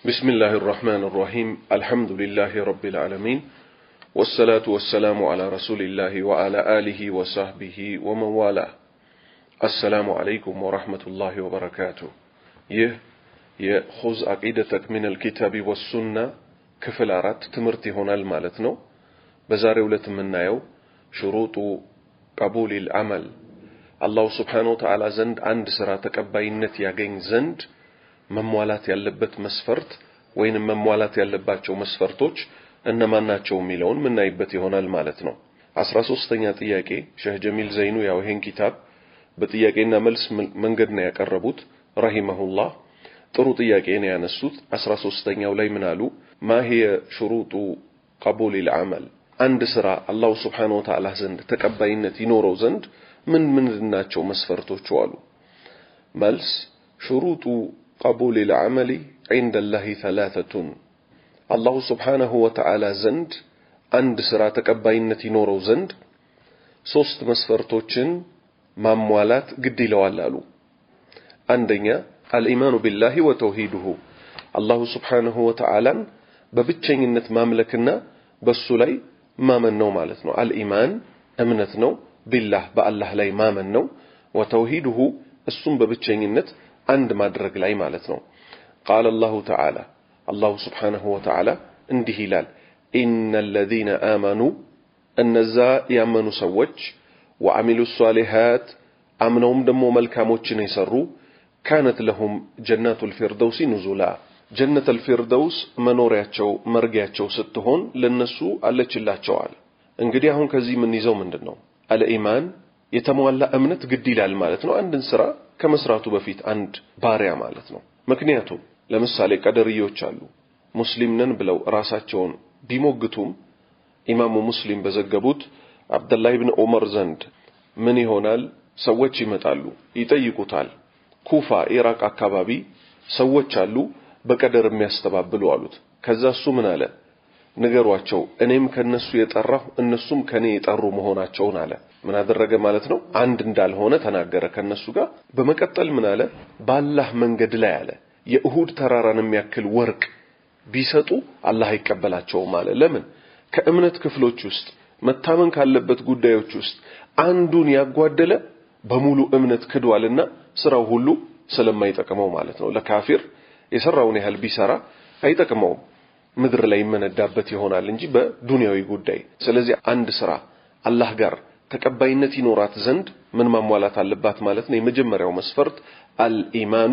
بسم الله الرحمن الرحيم الحمد لله رب العالمين والصلاة والسلام على رسول الله وعلى آله وصحبه ومن والاه السلام عليكم ورحمة الله وبركاته خذ عقيدتك من الكتاب والسنة كفل عرات تمرتي هنا المالتنو بزاري ولت منايو شروط قبول العمل الله سبحانه وتعالى زند عند سرا تقباينت ያገኝ ዘንድ መሟላት ያለበት መስፈርት ወይንም መሟላት ያለባቸው መስፈርቶች እነማን ናቸው የሚለውን ምናይበት ይሆናል ማለት ነው። 13ኛ ጥያቄ ሼህ ጀሚል ዘይኑ ያው ይሄን ኪታብ በጥያቄና መልስ መንገድ ነው ያቀረቡት ረሂመሁላህ። ጥሩ ጥያቄ ነው ያነሱት። 13ኛው ላይ ምን አሉ? ማሂየ شروط قبول العمل አንድ ስራ አላህ Subhanahu Wa Ta'ala ዘንድ ተቀባይነት ይኖረው ዘንድ ምን ናቸው መስፈርቶቹ አሉ። መልስ شروط قبول العمل عند الله ثلاثة الله سبحانه وتعالى زند عند سرا تقباينت ينورو زند ሶስት መስፈርቶችን ማሟላት ግድ ይለዋል አሉ። አንደኛ الإيمان بالله وتوحيده الله سبحانه وتعالى በብቸኝነት ማምለክና በሱ ላይ ማመን ነው ማለት ነው። الإيمان እምነት ነው፣ بالله በአላህ ላይ ማመን ነው፣ وتوحيده እሱም በብቸኝነት عند ማድረግ ላይ ማለት ነው። قال الله تعالى الله سبحانه وتعالى እንዲህ ይላል إن الذين آمنوا النزا يامنوا سوج وعملوا الصالحات አምነውም ደግሞ መልካሞችን ይሰሩ كانت لهم جنات الفردوس نزلا جنة الفردوس መኖሪያቸው መርጊያቸው ስትሆን ለነሱ አለችላቸዋል። እንግዲህ አሁን ከዚህ ምን ይዘው ምንድነው? الإيمان የተሟላ እምነት ግድ ይላል ማለት ነው። አንድን ስራ ከመስራቱ በፊት አንድ ባሪያ ማለት ነው። ምክንያቱም ለምሳሌ ቀደርዮች አሉ ሙስሊም ነን ብለው ራሳቸውን ቢሞግቱም ኢማሙ ሙስሊም በዘገቡት አብዱላህ ኢብኑ ዑመር ዘንድ ምን ይሆናል? ሰዎች ይመጣሉ ይጠይቁታል። ኩፋ ኢራቅ አካባቢ ሰዎች አሉ በቀደር የሚያስተባብሉ አሉት። ከዛ እሱ ምን አለ? ንገሯቸው እኔም ከነሱ የጠራሁ እነሱም ከኔ የጠሩ መሆናቸውን አለ። ምን አደረገ ማለት ነው? አንድ እንዳልሆነ ተናገረ ከነሱ ጋር። በመቀጠል ምን አለ? በአላህ መንገድ ላይ አለ የኡሁድ ተራራን የሚያክል ወርቅ ቢሰጡ አላህ አይቀበላቸውም አለ። ለምን? ከእምነት ክፍሎች ውስጥ መታመን ካለበት ጉዳዮች ውስጥ አንዱን ያጓደለ በሙሉ እምነት ክዷልና ስራው ሁሉ ስለማይጠቅመው ማለት ነው። ለካፊር የሰራውን ያህል ቢሰራ አይጠቅመውም፣ ምድር ላይ መነዳበት ይሆናል እንጂ በዱንያዊ ጉዳይ። ስለዚህ አንድ ስራ አላህ ጋር ተቀባይነት ይኖራት ዘንድ ምን ማሟላት አለባት ማለት ነው? የመጀመሪያው መስፈርት الإيمان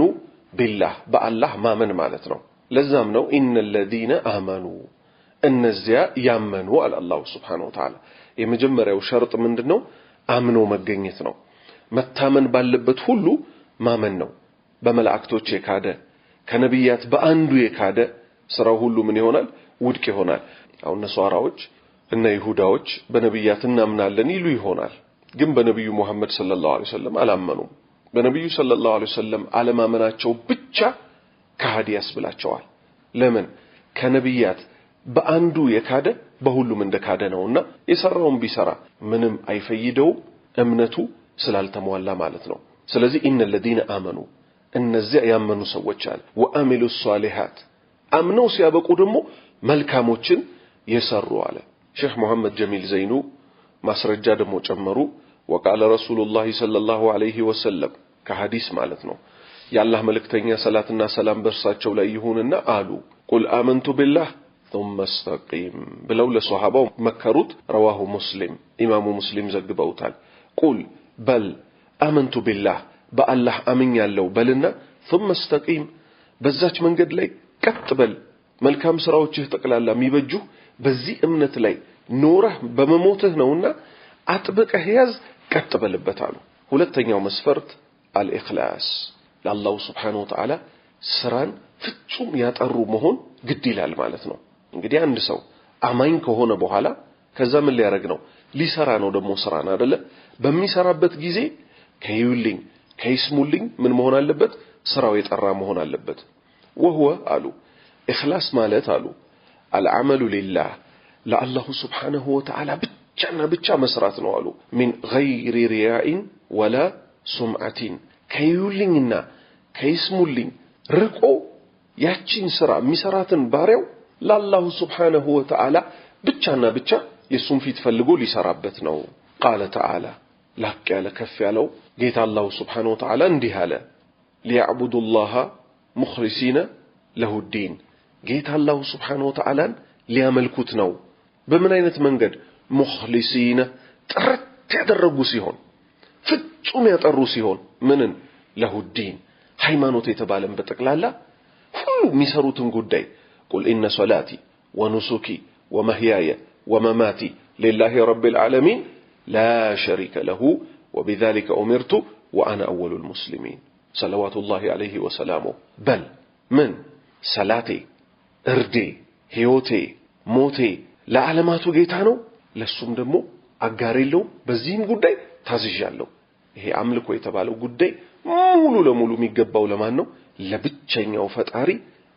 بالله በአላህ ማመን ማለት ነው። ለዛም ነው إن الذين آمنوا እነዚያ ያመኑ አለ አላህ Subhanahu Wa Ta'ala። የመጀመሪያው ሸርጥ ምንድነው? አምኖ መገኘት ነው። መታመን ባለበት ሁሉ ማመን ነው። በመላእክቶች የካደ ከነቢያት በአንዱ የካደ ስራው ሁሉ ምን ይሆናል? ውድቅ ይሆናል። አሁን ነሷራዎች እና ይሁዳዎች በነቢያት እናምናለን ይሉ ይሆናል፣ ግን በነብዩ መሐመድ ሰለላሁ ዐለይሂ ወሰለም አላመኑም። በነብዩ ሰለላሁ ዐለይሂ ወሰለም አለማመናቸው ብቻ ከሃዲ ያስብላቸዋል። ለምን? ከነቢያት በአንዱ የካደ በሁሉም እንደካደ ነውና የሰራውን ቢሰራ ምንም አይፈይደው እምነቱ ስላልተሟላ ማለት ነው። ስለዚህ إن الذين آمنوا እነዚያ ያመኑ ሰዎች አለ وعملوا الصالحات አምነው ሲያበቁ ደግሞ መልካሞችን የሰሩ አለ። ሼህ መሐመድ ጀሚል ዘይኑ ማስረጃ ደግሞ ጨመሩ። وقال رسول الله صلى الله عليه وسلم ከሐዲስ ማለት ነው። የአላህ መልእክተኛ ሰላትና ሰላም በርሳቸው ላይ ይሁንና አሉ قل آمنت بالله ثم استقيم ብለው ለሷሃባው መከሩት። رواه مسلم ኢማሙ ሙስሊም ዘግበውታል። قل بل آمنت بالله በአላህ አምኛለሁ በልና ثم استقيم በዛች መንገድ ላይ ቀጥ በል። መልካም ስራዎችህ ጠቅላላ የሚበጁ በዚህ እምነት ላይ ኖረህ በመሞትህ ነውና አጥብቀህ ያዝ፣ ቀጥ በልበት አሉ። ሁለተኛው መስፈርት الإخلاص ለአላህ Subhanahu Wa Ta'ala ስራን ፍጹም ያጠሩ መሆን ግድ ይላል ማለት ነው። እንግዲህ አንድ ሰው አማኝ ከሆነ በኋላ ከዛ ምን ሊያደርግ ነው? ሊሰራ ነው ደግሞ ስራን አይደለ? በሚሰራበት ጊዜ ከይውልኝ ከይስሙልኝ ምን መሆን አለበት? ስራው የጠራ መሆን አለበት። وهو አሉ ኢኽላስ ማለት አሉ العمل لله ለአላህ Subhanahu Wa Ta'ala ብቻና ብቻ መስራት ነው አሉ። من غير رياء ولا سمعة ከይውልኝና ከይስሙልኝ ርቆ ያቺን ስራ የሚሰራትን ባሪያው ለአላሁ ሱብሓነሁ ወተዓላ ብቻና ብቻ የሱን ፊት ፈልጎ ሊሰራበት ነው። ቃለ ተዓላ ላቅ ያለ ከፍ ያለው ጌታ አላሁ ሱብሓነሁ ወተዓላ እንዲህ አለ ሊያዕቡዱላህ ሙኽሊሲነ ለሁዲን ጌታ አላሁ ሱብሓነሁ ወተዓላን ሊያመልኩት ነው። በምን አይነት መንገድ? ሙኽሊሲነ ጥርት ያደረጉ ሲሆን ፍጹም ያጠሩ ሲሆን ምንን? ለሁዲን ሃይማኖት የተባለን በጠቅላላ ሁሉ የሚሰሩትን ጉዳይ ቁል ኢነ ሶላቲ ወኑሱኪ ወመህያየ ወመማቲ ሊላሂ ረቢል ዓለሚን ላ ሸሪከ ለሁ ወቢዛሊከ ኡሚርቱ ወአና አወሉል ሙስሊሚን ሰለዋቱላሂ ዐለይሂ ወሰላሙ በል ምን ሰላቴ እርዴ ሕይወቴ ሞቴ ለዓለማቱ ጌታ ነው፣ ለሱም ደግሞ አጋር የለውም። በዚህም ጉዳይ ታዝዣለሁ። ይሄ አምልኮ የተባለው ጉዳይ ሙሉ ለሙሉ የሚገባው ለማን ነው? ለብቸኛው ፈጣሪ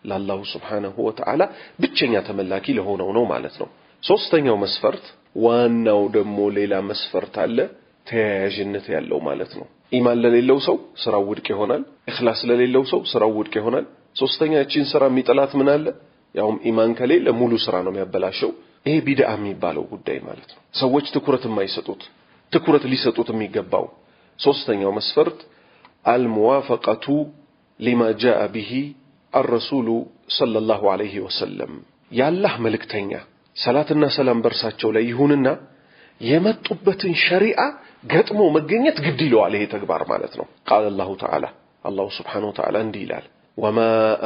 ለአላሁ ሱብሓነሁ ወተዓላ ብቸኛ ተመላኪ ለሆነው ነው ማለት ነው። ሶስተኛው መስፈርት ዋናው ደግሞ ሌላ መስፈርት አለ፣ ተያያዥነት ያለው ማለት ነው። ኢማን ለሌለው ሰው ስራው ውድቅ ይሆናል። ኢኽላስ ለሌለው ሰው ስራው ውድቅ ይሆናል። ሶስተኛ እቺን ስራ የሚጠላት ምን አለ? ያውም ኢማን ከሌለ ሙሉ ስራ ነው የሚያበላሸው። ይሄ ቢድዓ የሚባለው ጉዳይ ማለት ነው። ሰዎች ትኩረት የማይሰጡት ትኩረት ሊሰጡት የሚገባው ሶስተኛው መስፈርት አልሙዋፈቀቱ ሊማ ጃአ ቢሂ አልረሱሉ ሰለላሁ ዐለይሂ ወሰለም ያላህ መልእክተኛ ሰላትና ሰላም በርሳቸው ላይ ይሁንና የመጡበትን ሸሪዓ ገጥሞ መገኘት ግድ ይለዋል። ይሄ ተግባር ማለት ነው። ቃለ አላሁ ተዓላ አላሁ ሱብሓነሁ ወተዓላ እንዲህ ይላል ወማ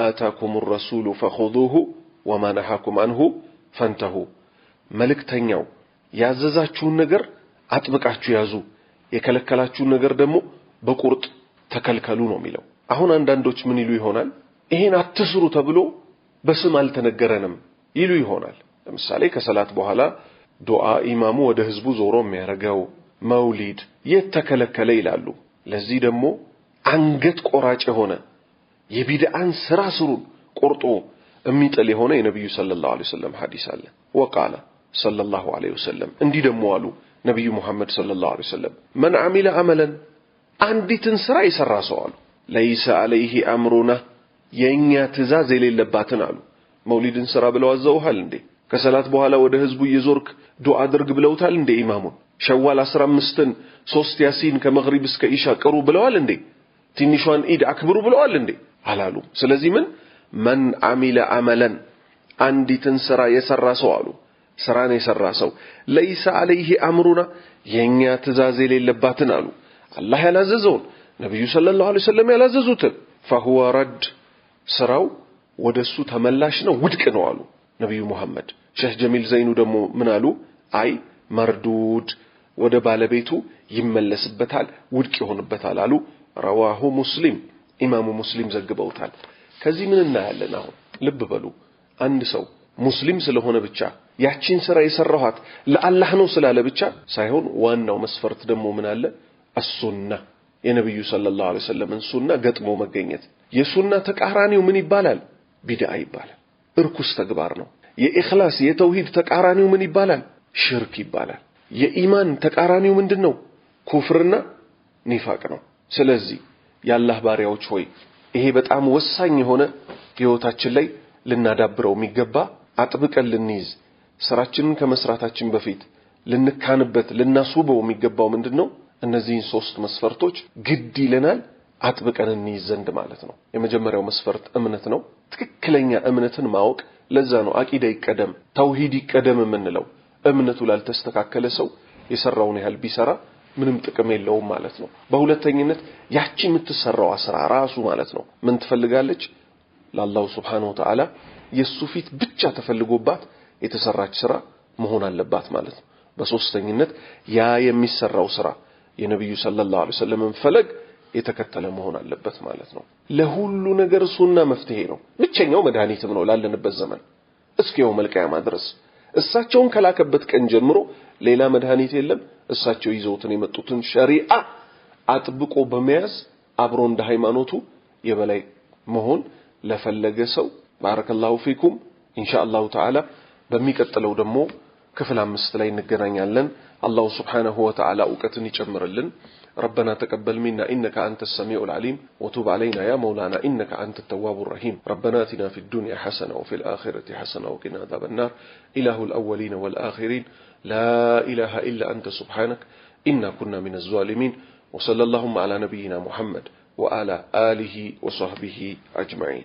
አታኩም ረሱሉ ፈኹዙሁ ወማ ነሃኩም አንሁ ፈንተሁ መልእክተኛው ያዘዛችሁን ነገር አጥብቃችሁ ያዙ፣ የከለከላችሁን ነገር ደግሞ በቁርጥ ተከልከሉ ነው የሚለው። አሁን አንዳንዶች ምን ይሉ ይሆናል? ይሄን አትስሩ ተብሎ በስም አልተነገረንም ይሉ ይሆናል። ለምሳሌ ከሰላት በኋላ ዱዓ ኢማሙ ወደ ህዝቡ ዞሮ የሚያረጋው መውሊድ የተከለከለ ይላሉ። ለዚህ ደግሞ አንገት ቆራጭ የሆነ የቢድዓን ስራ ስሩን ቆርጦ የሚጥል የሆነ የነብዩ ሰለላሁ ዐለይሂ ወሰለም ሐዲስ አለ። ወቃለ ሰለላሁ ዐለይሂ ወሰለም እንዲህ ደግሞ አሉ ነብዩ መሐመድ ሰለላሁ ዐለይሂ ወሰለም መን አሚለ አመለን አንዲትን ስራ የሰራ ሰው አሉ ለይሰ ዐለይሂ አምሩና የኛ ትእዛዝ የሌለባትን አሉ። መውሊድን ስራ ብለው አዘውሃል እንዴ? ከሰላት በኋላ ወደ ህዝቡ እየዞርክ ዱዓ አድርግ ብለውታል እንዴ? ኢማሙን ሸዋል 15ን 3 ያሲን ከመግሪብ እስከ ኢሻ ቅሩ ብለዋል እንዴ? ትንሿን ኢድ አክብሩ ብለዋል እንዴ? አላሉ። ስለዚህ ምን መን አሚለ አመለን አንዲትን ስራ የሰራ ሰው አሉ ስራን የሰራ ሰው ለይሰ ዐለይሂ አምሩና የኛ ትእዛዝ የሌለባትን አሉ አላህ ያላዘዘውን ነብዩ ሰለላሁ ዐለይሂ ወሰለም ያላዘዙትን فهو رد ስራው ወደሱ ተመላሽ ነው ውድቅ ነው አሉ ነብዩ መሐመድ። ሼህ ጀሚል ዘይኑ ደግሞ ምን አሉ? አይ መርዱድ ወደ ባለቤቱ ይመለስበታል ውድቅ ይሆንበታል አሉ። ረዋሁ ሙስሊም ኢማሙ ሙስሊም ዘግበውታል። ከዚህ ምን እናያለን? አሁን ልብ በሉ አንድ ሰው ሙስሊም ስለሆነ ብቻ ያቺን ስራ የሰራኋት ለአላህ ነው ስላለ ብቻ ሳይሆን ዋናው መስፈርት ደግሞ ምን አለ? አሱና የነብዩ ሰለላሁ ዐለይሂ ወሰለም ሱና ገጥሞ መገኘት። የሱና ተቃራኒው ምን ይባላል? ቢድዓ ይባላል። እርኩስ ተግባር ነው። የኢኽላስ የተውሂድ ተቃራኒው ምን ይባላል? ሽርክ ይባላል። የኢማን ተቃራኒው ምንድነው? ኩፍርና ኒፋቅ ነው። ስለዚህ የአላህ ባሪያዎች ሆይ ይሄ በጣም ወሳኝ የሆነ ህይወታችን ላይ ልናዳብረው የሚገባ አጥብቀን ልንይዝ ስራችንን ከመስራታችን በፊት ልንካንበት ልናስውበው የሚገባው ምንድነው? እነዚህን 3 መስፈርቶች ግድ ይለናል አጥብቀን እንይዝ ዘንድ ማለት ነው። የመጀመሪያው መስፈርት እምነት ነው። ትክክለኛ እምነትን ማወቅ። ለዛ ነው አቂዳ ይቀደም ተውሂድ ይቀደም የምንለው። እምነቱ ላልተስተካከለ ሰው የሰራውን ያህል ቢሰራ ምንም ጥቅም የለውም ማለት ነው። በሁለተኝነት ያቺ የምትሰራው ስራ ራሱ ማለት ነው ምን ትፈልጋለች? ለአላሁ ሱብሓነሁ ወተዓላ የሱ ፊት ብቻ ተፈልጎባት የተሰራች ስራ መሆን አለባት ማለት ነው። በሶስተኝነት ያ የሚሰራው ስራ የነብዩ ሰለላሁ ዐለይሂ ወሰለም ፈለግ የተከተለ መሆን አለበት ማለት ነው። ለሁሉ ነገር ሱና መፍትሄ ነው፣ ብቸኛው መድኃኒትም ነው ላለንበት ዘመን እስኪው መልቂያማ ድረስ። እሳቸውን ከላከበት ቀን ጀምሮ ሌላ መድኃኒት የለም። እሳቸው ይዘውትን የመጡትን ሸሪዓ አጥብቆ በመያዝ አብሮ እንደ ሃይማኖቱ የበላይ መሆን ለፈለገ ሰው ባረከላሁ ፊኩም ኢንሻአላሁ ተዓላ በሚቀጥለው ደግሞ ክፍል 5 ላይ እንገናኛለን። الله سبحانه وتعالى أوقتني جمرلن ربنا تقبل منا إنك أنت السميع العليم وتوب علينا يا مولانا إنك أنت التواب الرحيم ربنا آتنا في الدنيا حسنة وفي الآخرة حسنة وقنا عذاب النار إله الأولين والآخرين لا إله إلا أنت سبحانك إنا كنا من الظالمين وصلى اللهم على نبينا محمد وعلى آله وصحبه أجمعين